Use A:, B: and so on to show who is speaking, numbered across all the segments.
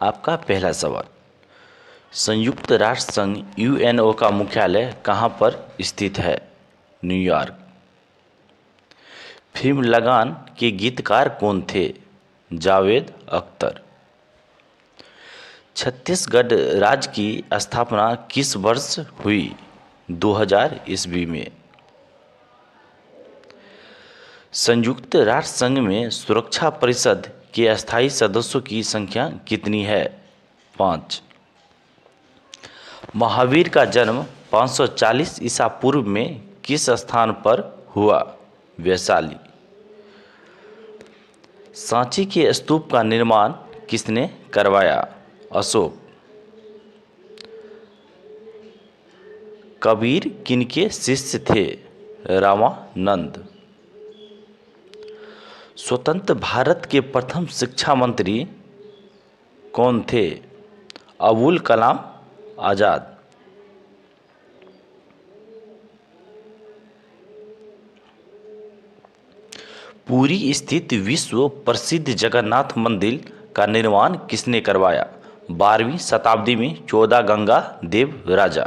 A: आपका पहला सवाल, संयुक्त राष्ट्र संघ यूएनओ का मुख्यालय कहाँ पर स्थित है? न्यूयॉर्क। फिल्म लगान के गीतकार कौन थे? जावेद अख्तर। छत्तीसगढ़ राज्य की स्थापना किस वर्ष हुई? 2000 ईस्वी में। संयुक्त राष्ट्र संघ में सुरक्षा परिषद के अस्थायी सदस्यों की संख्या कितनी है? 5। महावीर का जन्म 540 ईसा पूर्व में किस स्थान पर हुआ? वैशाली। सांची के स्तूप का निर्माण किसने करवाया? अशोक। कबीर किनके शिष्य थे? रामानंद। स्वतंत्र भारत के प्रथम शिक्षा मंत्री कौन थे? अबुल कलाम आजाद। पुरी स्थित विश्व प्रसिद्ध जगन्नाथ मंदिर का निर्माण किसने करवाया? 12वीं शताब्दी में 14 गंगा देव राजा।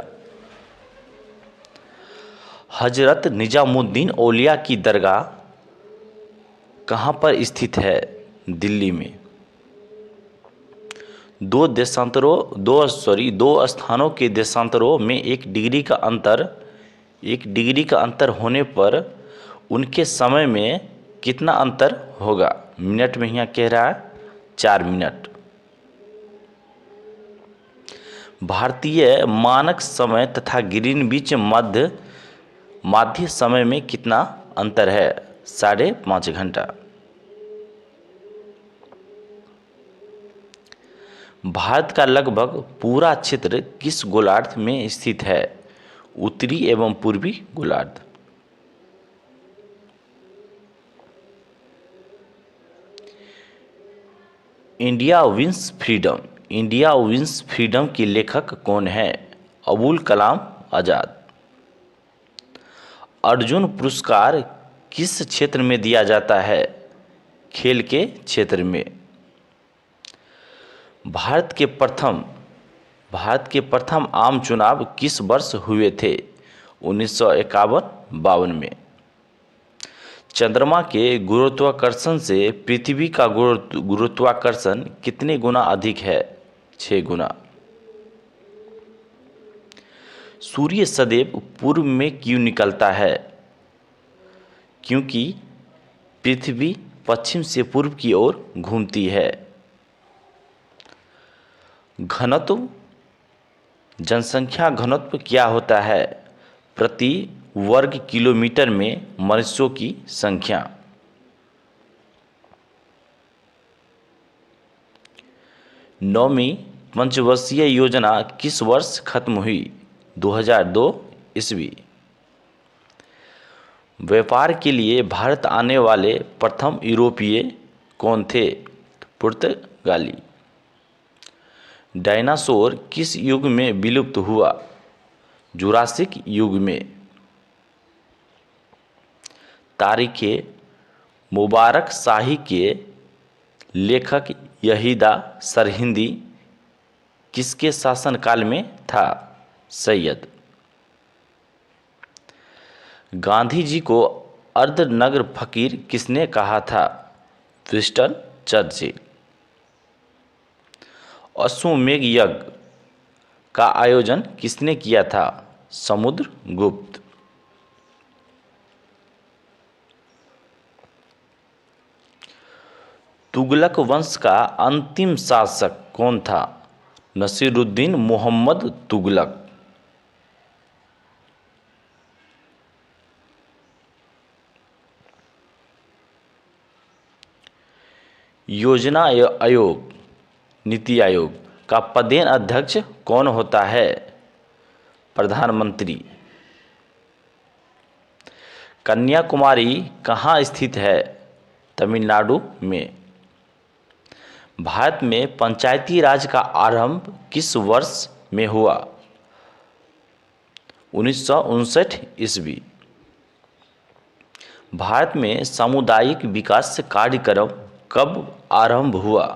A: हजरत निजामुद्दीन औलिया की दरगाह कहाँ पर स्थित है? दिल्ली में। दो स्थानों के देशांतरों में 1 डिग्री का अंतर होने पर उनके समय में कितना अंतर होगा? मिनट में यहाँ कह रहा है 4 मिनट। भारतीय मानक समय तथा ग्रीनविच माध्य समय में कितना अंतर है? 5.5 घंटा। भारत का लगभग पूरा क्षेत्र किस गोलार्ध में स्थित है? उत्तरी एवं पूर्वी गोलार्ध। इंडिया विंस फ्रीडम के लेखक कौन है? अबुल कलाम आजाद। अर्जुन पुरस्कार किस क्षेत्र में दिया जाता है? खेल के क्षेत्र में। भारत के प्रथम आम चुनाव किस वर्ष हुए थे? 1951-52 में। चंद्रमा के गुरुत्वाकर्षण से पृथ्वी का गुरुत्वाकर्षण कितने गुना अधिक है? 6 गुना। सूर्य सदैव पूर्व में क्यों निकलता है? क्योंकि पृथ्वी पश्चिम से पूर्व की ओर घूमती है। जनसंख्या घनत्व क्या होता है? प्रति वर्ग किलोमीटर में मनुष्यों की संख्या। नौवीं पंचवर्षीय योजना किस वर्ष खत्म हुई? 2002 ईस्वी। व्यापार के लिए भारत आने वाले प्रथम यूरोपीय कौन थे? पुर्तगाली। डायनासोर किस युग में विलुप्त हुआ? जुरासिक युग में। तारीख़ मुबारक शाही के लेखक यहीदा सरहिंदी किसके शासनकाल में था? सैयद। गांधी जी को अर्धनग्न फकीर किसने कहा था? Winston Churchill. अश्वमेध यज्ञ का आयोजन किसने किया था? समुद्रगुप्त। तुगलक वंश का अंतिम शासक कौन था? नसीरुद्दीन मोहम्मद तुगलक। योजना आयोग नीति आयोग का पदेन अध्यक्ष कौन होता है? प्रधानमंत्री। कन्याकुमारी कहाँ स्थित है? तमिलनाडु में। भारत में पंचायती राज का आरंभ किस वर्ष में हुआ? 1959 ईस्वी। भारत में सामुदायिक विकास कार्यक्रम कब आरंभ हुआ?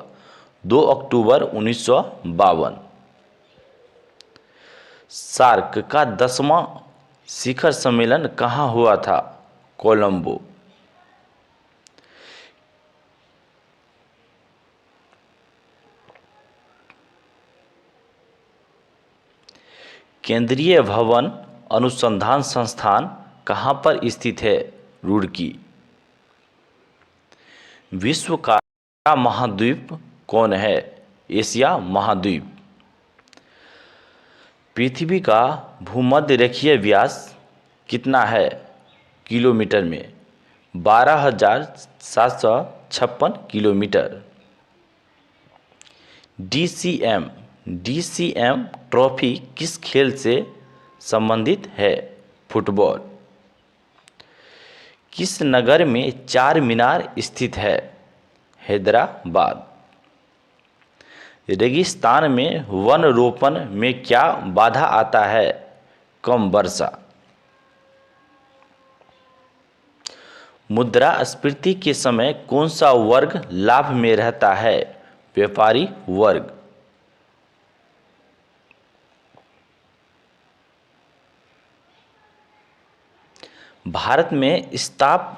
A: 2 अक्टूबर 1952। सार्क का 10वां शिखर सम्मेलन कहाँ हुआ था? कोलंबो। केंद्रीय भवन अनुसंधान संस्थान कहाँ पर स्थित है? रुड़की। विश्व का महाद्वीप कौन है? एशिया महाद्वीप। पृथ्वी का भूमध्य रेखीय व्यास कितना है किलोमीटर में? 12,756 किलोमीटर। डीसीएम ट्रॉफी किस खेल से संबंधित है? फुटबॉल। किस नगर में चार मीनार स्थित है? हैदराबाद। रेगिस्तान में वन रोपण में क्या बाधा आता है? कम वर्षा। मुद्रास्फीति के समय कौन सा वर्ग लाभ में रहता है? व्यापारी वर्ग। भारत में इस्पात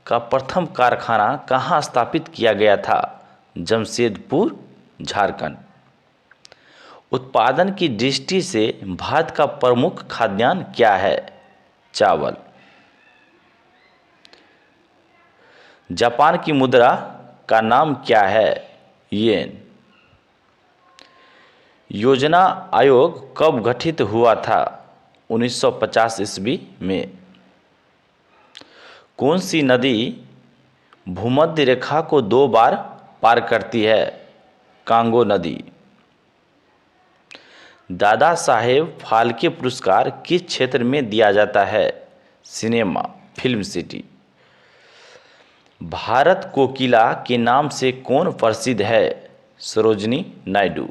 A: का प्रथम कारखाना कहाँ स्थापित किया गया था? जमशेदपुर, झारखंड। उत्पादन की दृष्टि से भारत का प्रमुख खाद्यान्न क्या है? चावल। जापान की मुद्रा का नाम क्या है? येन। योजना आयोग कब गठित हुआ था? 1950 ईस्वी में। कौन सी नदी भूमध्य रेखा को 2 बार पार करती है? कांगो नदी। दादा साहेब फाल्के पुरस्कार किस क्षेत्र में दिया जाता है? Cinema, film city. Bharat Kokila के नाम से कौन प्रसिद्ध है? सरोजिनी नायडू।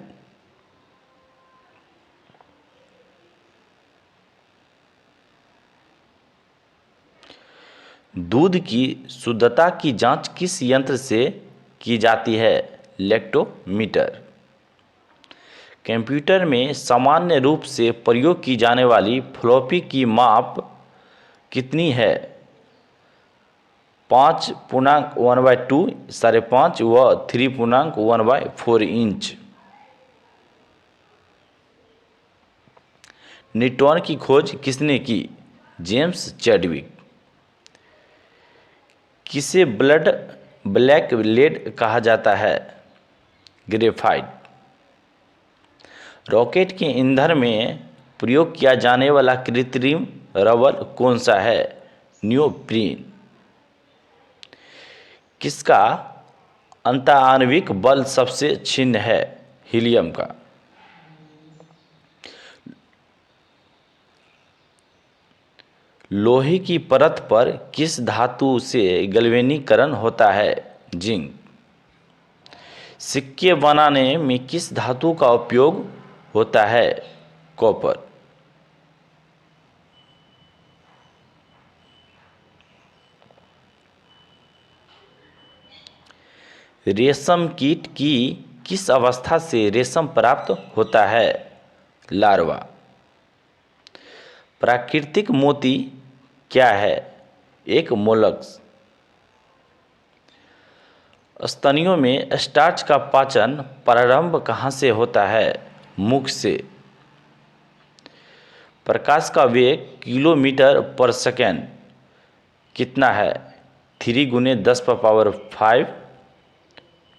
A: दूध की शुद्धता की जांच किस यंत्र से की जाती है? लैक्टोमीटर। कंप्यूटर में सामान्य रूप से प्रयोग की जाने वाली फ्लॉपी की माप कितनी है? 5.1/2, 5.5 व 3.1/4 इंच। न्यूट्रॉन की खोज किसने की? James Chadwick. किसे ब्लैक लेड कहा जाता है? ग्रेफाइट। रॉकेट के ईंधन में प्रयोग किया जाने वाला कृत्रिम रबर कौन सा है? नियोप्रीन। किसका अंतःआण्विक बल सबसे क्षीण है? हीलियम का। लोहे की परत पर किस धातु से गैल्वेनीकरण होता है? जिंक। सिक्के बनाने में किस धातु का उपयोग होता है? कॉपर। रेशम कीट की किस अवस्था से रेशम प्राप्त होता है? लार्वा। प्राकृतिक मोती क्या है? एक मोलस्क। स्तनियों में स्टार्च का पाचन प्रारंभ कहाँ से होता है? मुख से। प्रकाश का वेग किलोमीटर पर सेकेंड कितना है? 3 × 10⁵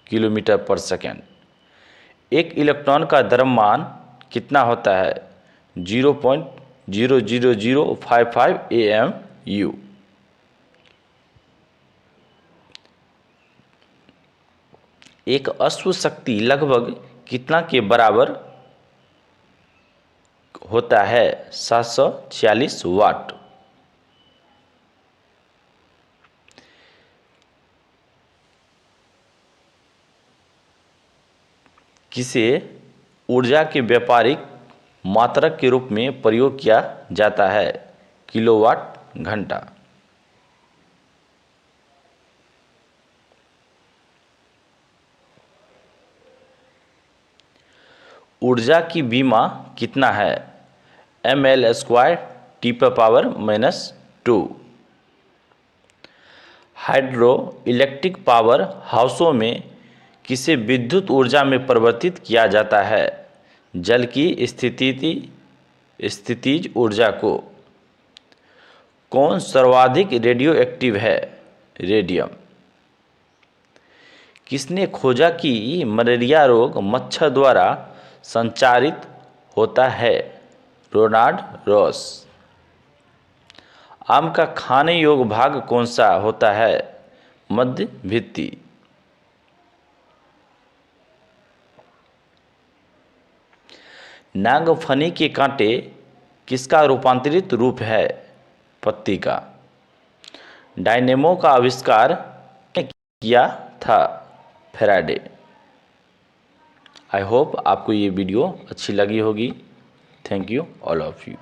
A: किलोमीटर पर सेकेंड। एक इलेक्ट्रॉन का द्रव्यमान कितना होता है? 0.00055 AMU। एक अश्व शक्ति लगभग कितना के बराबर होता है? 746 वाट। किसे ऊर्जा के व्यापारिक मात्रक के रूप में प्रयोग किया जाता है? किलोवाट घंटा। ऊर्जा की बीमा कितना है? ml² T⁻⁻²। Hydro electric power हाउसों में किसे विद्युत ऊर्जा में परिवर्तित किया जाता है? जल की स्थितिज ऊर्जा को। कौन सर्वाधिक रेडियो एक्टिव है? रेडियम। किसने खोजा कि मलेरिया रोग मच्छर द्वारा संचारित होता है? Ronald Ross. आम का खाने योग्य भाग कौन सा होता है? मध्य भित्ति। नागफनी के कांटे किसका रूपांतरित रूप है? पत्ती का। डायनेमो का आविष्कार किया था? फैराडे। आई होप आपको ये वीडियो अच्छी लगी होगी। Thank you all of you.